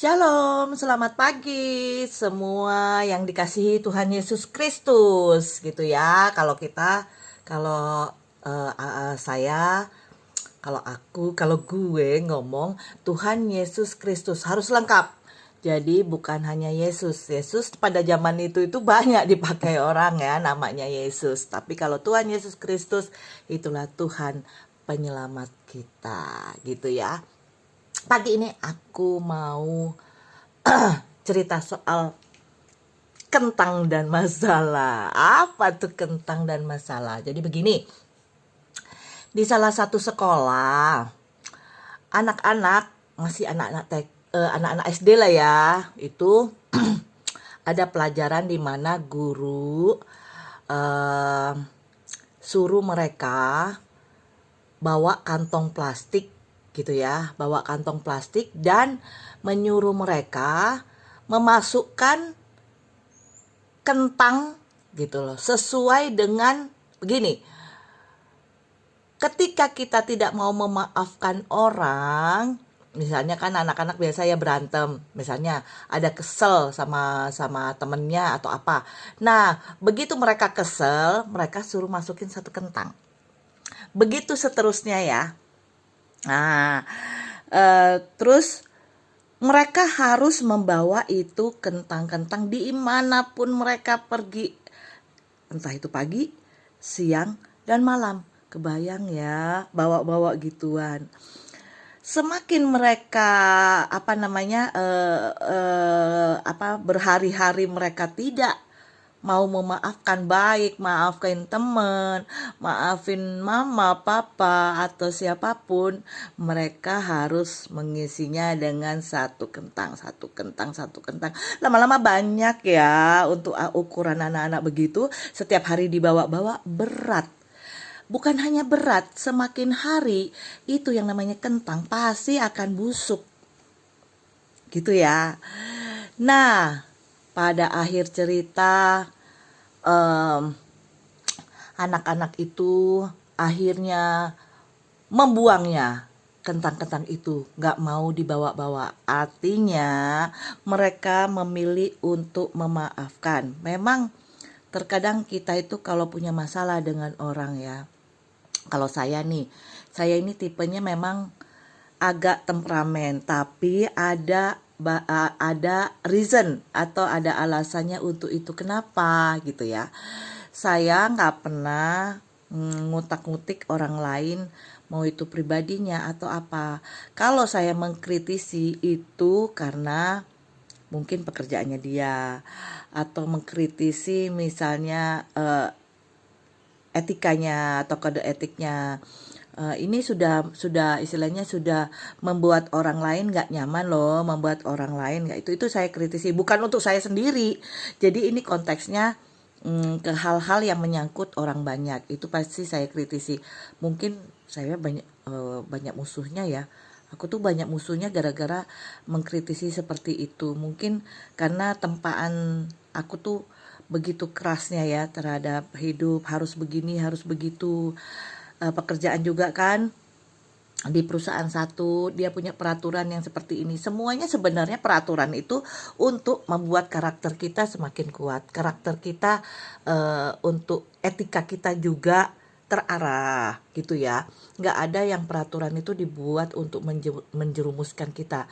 Shalom, selamat pagi semua yang dikasihi Tuhan Yesus Kristus gitu ya. Kalau saya, kalau gue ngomong Tuhan Yesus Kristus harus lengkap. Jadi bukan hanya Yesus. Yesus pada zaman itu banyak dipakai orang ya namanya Yesus. Tapi kalau Tuhan Yesus Kristus itulah Tuhan penyelamat kita gitu ya. Pagi ini aku mau cerita soal kentang dan masalah. Apa tuh kentang dan masalah? Jadi begini, di salah satu sekolah, anak-anak masih anak-anak SD lah ya, itu ada pelajaran di mana guru eh, suruh mereka bawa kantong plastik gitu ya, bawa kantong plastik dan menyuruh mereka memasukkan kentang gitu loh, sesuai dengan begini. Ketika kita tidak mau memaafkan orang, misalnya kan anak-anak biasa ya berantem, misalnya ada kesel sama temennya atau apa. Nah, begitu mereka kesel, mereka suruh masukin satu kentang. Begitu seterusnya ya. Nah, terus mereka harus membawa itu kentang-kentang dimanapun mereka pergi, entah itu pagi, siang, dan malam. Kebayang ya, bawa-bawa gituan. Semakin mereka berhari-hari mereka tidak mau memaafkan, baik maafkan teman, maafin mama, papa, atau siapapun, mereka harus mengisinya dengan satu kentang, satu kentang, satu kentang. Lama-lama banyak ya, untuk ukuran anak-anak begitu, setiap hari dibawa-bawa berat. Bukan hanya berat, semakin hari itu yang namanya kentang pasti akan busuk. Gitu ya. Nah, pada akhir cerita anak-anak itu akhirnya membuangnya, kentang-kentang itu gak mau dibawa-bawa. Artinya mereka memilih untuk memaafkan. Memang terkadang kita itu kalau punya masalah dengan orang ya, kalau saya ini tipenya memang agak temperamen, tapi ada reason atau ada alasannya untuk itu. Kenapa gitu ya? Saya nggak pernah ngutak-ngutik orang lain, mau itu pribadinya atau apa. Kalau saya mengkritisi itu karena mungkin pekerjaannya dia, atau mengkritisi misalnya etikanya atau kode etiknya. Ini sudah istilahnya sudah membuat orang lain nggak nyaman loh, membuat orang lain nggak, itu saya kritisi, bukan untuk saya sendiri. Jadi ini konteksnya ke hal-hal yang menyangkut orang banyak, itu pasti saya kritisi. Mungkin saya banyak musuhnya ya. Aku tuh banyak musuhnya gara-gara mengkritisi seperti itu. Mungkin karena tempaan aku tuh begitu kerasnya ya terhadap hidup, harus begini, harus begitu. Pekerjaan juga kan, di perusahaan satu dia punya peraturan yang seperti ini. Semuanya sebenarnya peraturan itu untuk membuat karakter kita semakin kuat, karakter kita untuk etika kita juga terarah gitu ya. Nggak ada yang peraturan itu dibuat untuk menjerumuskan kita.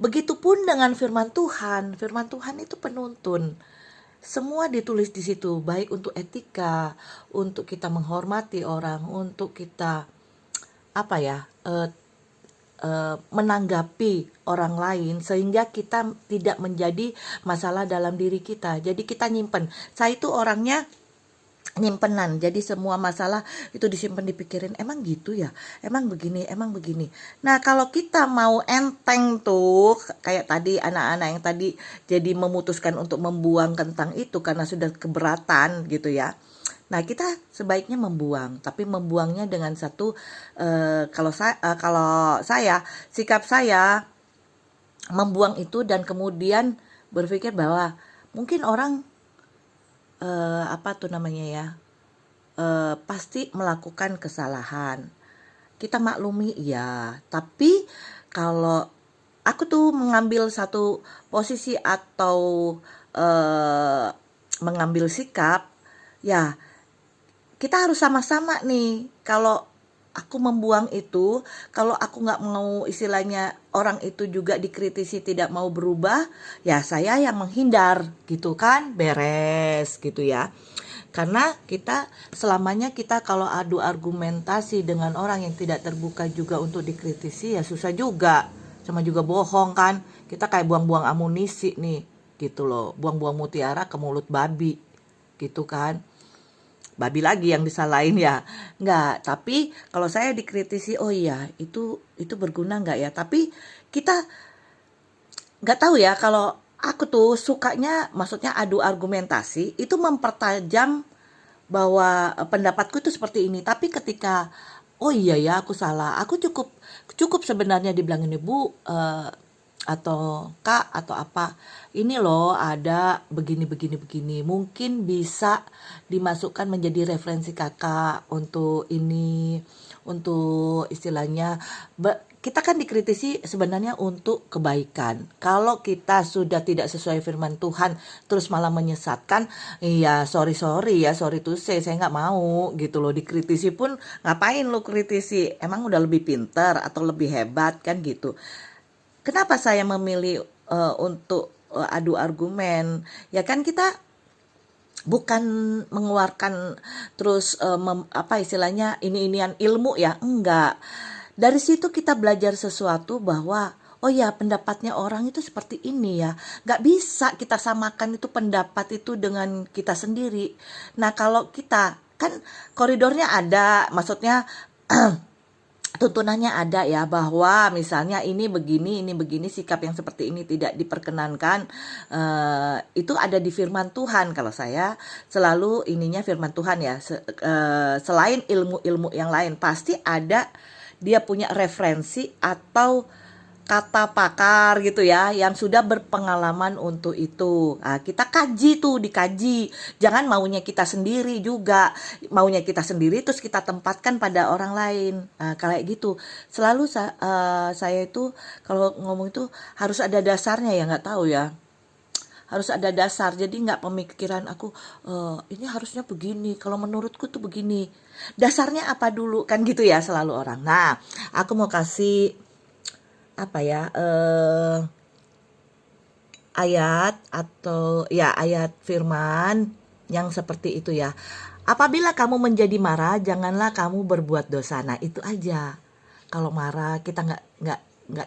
Begitupun dengan firman Tuhan. Firman Tuhan itu penuntun. Semua ditulis di situ, baik untuk etika, untuk kita menghormati orang, untuk kita menanggapi orang lain, sehingga kita tidak menjadi masalah dalam diri kita. Jadi kita nyimpen. Saya itu orangnya nyimpenan, jadi semua masalah itu disimpan, dipikirin, emang gitu ya, emang begini. Nah, kalau kita mau enteng tuh, kayak tadi anak-anak yang tadi jadi memutuskan untuk membuang kentang itu karena sudah keberatan gitu ya. Nah, kita sebaiknya membuang, tapi membuangnya dengan satu kalau saya sikap saya membuang itu dan kemudian berpikir bahwa mungkin orang pasti melakukan kesalahan. Kita maklumi ya, tapi kalau aku tuh mengambil satu posisi atau mengambil sikap, ya kita harus sama-sama nih. Kalau aku membuang itu, kalau aku nggak mau istilahnya orang itu juga dikritisi tidak mau berubah, ya saya yang menghindar gitu kan, beres gitu ya. Karena kita selamanya kita kalau adu argumentasi dengan orang yang tidak terbuka juga untuk dikritisi, ya susah juga. Sama juga bohong kan. Kita kayak buang-buang amunisi nih gitu loh. Buang-buang mutiara ke mulut babi gitu kan. Babi lagi yang disalahin ya. Enggak, tapi kalau saya dikritisi, oh iya itu berguna enggak ya. Tapi kita nggak tahu ya, kalau aku tuh sukanya maksudnya adu argumentasi itu mempertajam bahwa pendapatku itu seperti ini. Tapi ketika oh iya ya aku salah, aku cukup cukup sebenarnya dibilangin ibu atau kak atau apa, ini loh ada begini mungkin bisa dimasukkan menjadi referensi kakak untuk ini, untuk istilahnya kita kan dikritisi sebenarnya untuk kebaikan. Kalau kita sudah tidak sesuai firman Tuhan terus malah menyesatkan, iya sorry ya, sorry to say, saya nggak mau gitu loh. Dikritisi pun ngapain lo kritisi, emang udah lebih pintar atau lebih hebat kan gitu. Kenapa saya memilih untuk adu argumen? Ya kan kita bukan mengeluarkan terus apa istilahnya ini-inian ilmu ya, enggak. Dari situ kita belajar sesuatu bahwa oh ya pendapatnya orang itu seperti ini ya. Nggak bisa kita samakan itu pendapat itu dengan kita sendiri. Nah kalau kita kan koridornya ada, maksudnya tuntunannya ada ya, bahwa misalnya ini begini, sikap yang seperti ini tidak diperkenankan. Itu ada di firman Tuhan. Kalau saya selalu ininya firman Tuhan ya. Selain ilmu-ilmu yang lain pasti ada dia punya referensi atau kata pakar gitu ya, yang sudah berpengalaman untuk itu. Nah, kita kaji tuh, dikaji. Jangan maunya kita sendiri juga. Maunya kita sendiri terus kita tempatkan pada orang lain. Nah, kayak gitu. Selalu saya itu kalau ngomong itu harus ada dasarnya ya, nggak tahu ya. Harus ada dasar, jadi nggak pemikiran aku ini harusnya begini, kalau menurutku tuh begini. Dasarnya apa dulu kan gitu ya selalu orang. Nah, aku mau kasih apa ya ayat atau ya ayat firman yang seperti itu ya. Apabila kamu menjadi marah, janganlah kamu berbuat dosa. Nah itu aja. Kalau marah kita nggak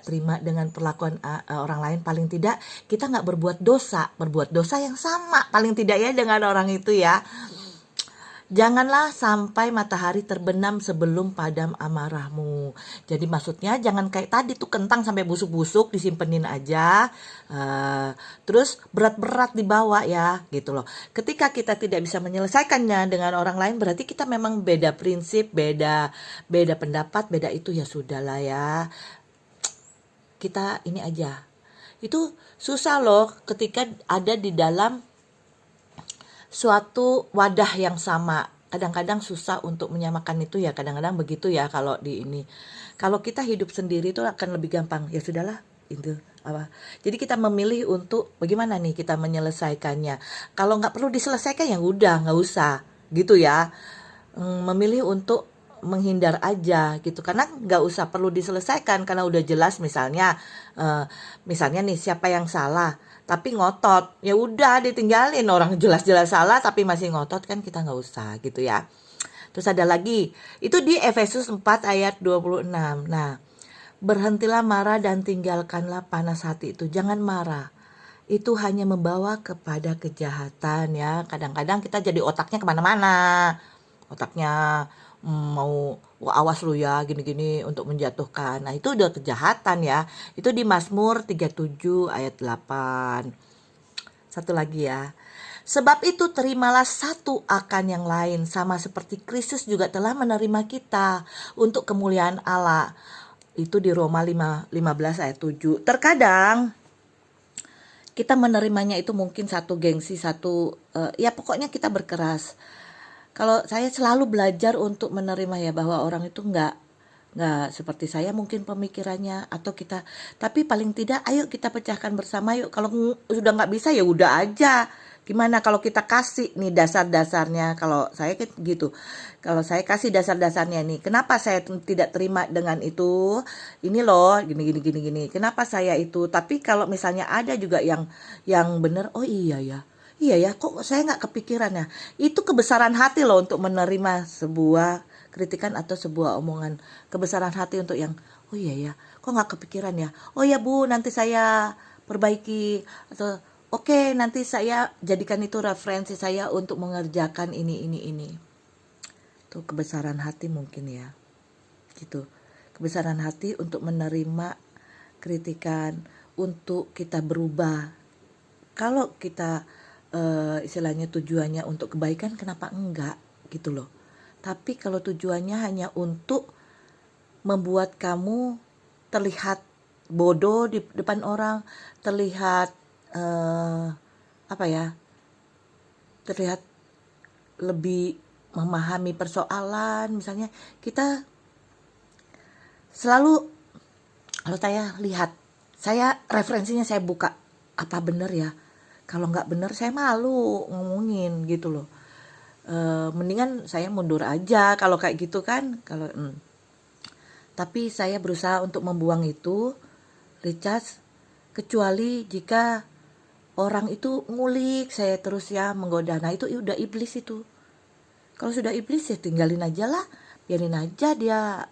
terima dengan perlakuan orang lain, paling tidak kita nggak berbuat dosa yang sama paling tidak ya dengan orang itu ya. Janganlah sampai matahari terbenam sebelum padam amarahmu. Jadi maksudnya jangan kayak tadi tuh kentang sampai busuk-busuk disimpenin aja. Terus berat-berat dibawa ya gitu loh. Ketika kita tidak bisa menyelesaikannya dengan orang lain, berarti kita memang beda prinsip, beda pendapat, beda itu, ya sudahlah ya. Kita ini aja. Itu susah loh ketika ada di dalam suatu wadah yang sama. Kadang-kadang susah untuk menyamakan itu ya, kadang-kadang begitu ya kalau di ini. Kalau kita hidup sendiri itu akan lebih gampang. Ya sudahlah, itu apa. Jadi kita memilih untuk bagaimana nih kita menyelesaikannya. Kalau nggak perlu diselesaikan ya udah nggak usah gitu ya. Memilih untuk menghindar aja gitu, karena nggak usah perlu diselesaikan karena udah jelas. Misalnya nih siapa yang salah tapi ngotot, ya udah ditinggalin. Orang jelas-jelas salah tapi masih ngotot kan, kita nggak usah gitu ya. Terus ada lagi, itu di Efesus 4 ayat 26. Nah, berhentilah marah dan tinggalkanlah panas hati itu. Jangan marah, itu hanya membawa kepada kejahatan ya. Kadang-kadang kita jadi otaknya kemana-mana. Otaknya mau awas lu ya gini-gini untuk menjatuhkan. Nah itu udah kejahatan ya. Itu di Mazmur 37 ayat 8. Satu lagi ya. Sebab itu terimalah satu akan yang lain, sama seperti Kristus juga telah menerima kita untuk kemuliaan Allah. Itu di Roma 15 ayat 7. Terkadang kita menerimanya itu mungkin satu gengsi, satu ya pokoknya kita berkeras. Kalau saya selalu belajar untuk menerima ya, bahwa orang itu nggak nggak seperti saya mungkin pemikirannya, atau kita, tapi paling tidak ayo kita pecahkan bersama yuk. Kalau sudah nggak bisa ya udah aja. Gimana kalau kita kasih nih dasar-dasarnya? Kalau saya gitu, kalau saya kasih dasar-dasarnya nih, kenapa saya tidak terima dengan itu? Ini loh, gini gini gini gini. Kenapa saya itu? Tapi kalau misalnya ada juga yang bener, oh iya ya, iya ya, kok saya nggak kepikiran ya? Itu kebesaran hati loh untuk menerima sebuah kritikan atau sebuah omongan. Kebesaran hati untuk yang, oh iya ya, kok nggak kepikiran ya? Oh ya Bu, nanti saya perbaiki. Atau oke, nanti saya jadikan itu referensi saya untuk mengerjakan ini. Itu kebesaran hati mungkin ya, gitu. Kebesaran hati untuk menerima kritikan, untuk kita berubah. Kalau kita istilahnya tujuannya untuk kebaikan, kenapa enggak gitu loh. Tapi kalau tujuannya hanya untuk membuat kamu terlihat bodoh di depan orang, terlihat apa ya, terlihat lebih memahami persoalan, misalnya kita selalu, kalau saya lihat, saya referensinya saya buka, apa benar ya? Kalau nggak benar saya malu ngomongin gitu loh. Mendingan saya mundur aja kalau kayak gitu kan. Tapi saya berusaha untuk membuang itu, recharge, kecuali jika orang itu ngulik saya terus ya, menggoda. Nah itu udah iblis itu. Kalau sudah iblis ya tinggalin aja lah, biarin aja dia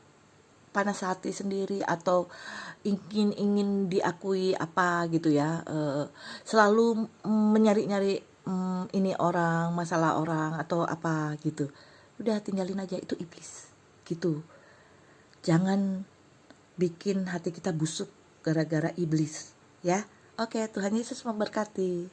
panas hati sendiri, atau ingin diakui apa gitu ya, selalu menyari-nyari ini orang, masalah orang atau apa gitu. Udah tinggalin aja, itu iblis gitu. Jangan bikin hati kita busuk gara-gara iblis ya. Oke, Tuhan Yesus memberkati.